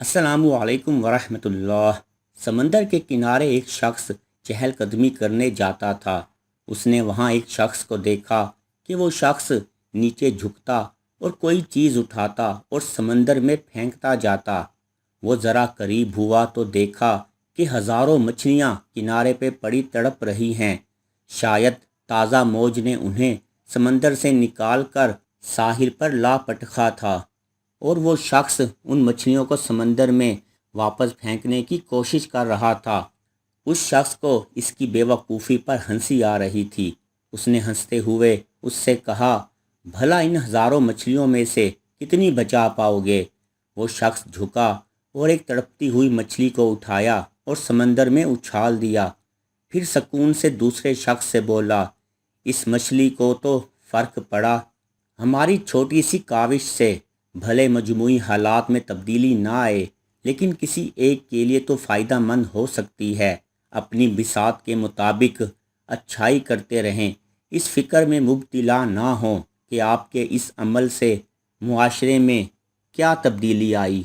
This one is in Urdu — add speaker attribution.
Speaker 1: السلام علیکم ورحمۃ اللہ۔ سمندر کے کنارے ایک شخص چہل قدمی کرنے جاتا تھا۔ اس نے وہاں ایک شخص کو دیکھا کہ وہ شخص نیچے جھکتا اور کوئی چیز اٹھاتا اور سمندر میں پھینکتا جاتا۔ وہ ذرا قریب ہوا تو دیکھا کہ ہزاروں مچھلیاں کنارے پہ پڑی تڑپ رہی ہیں۔ شاید تازہ موج نے انہیں سمندر سے نکال کر ساحل پر لا پٹکا تھا، اور وہ شخص ان مچھلیوں کو سمندر میں واپس پھینکنے کی کوشش کر رہا تھا۔ اس شخص کو اس کی بے وقوفی پر ہنسی آ رہی تھی۔ اس نے ہنستے ہوئے اس سے کہا، بھلا ان ہزاروں مچھلیوں میں سے کتنی بچا پاؤ گے؟ وہ شخص جھکا اور ایک تڑپتی ہوئی مچھلی کو اٹھایا اور سمندر میں اچھال دیا۔ پھر سکون سے دوسرے شخص سے بولا، اس مچھلی کو تو فرق پڑا۔ ہماری چھوٹی سی کاوش سے بھلے مجموعی حالات میں تبدیلی نہ آئے، لیکن کسی ایک کے لیے تو فائدہ مند ہو سکتی ہے۔ اپنی بساط کے مطابق اچھائی کرتے رہیں، اس فکر میں مبتلا نہ ہوں کہ آپ کے اس عمل سے معاشرے میں کیا تبدیلی آئی۔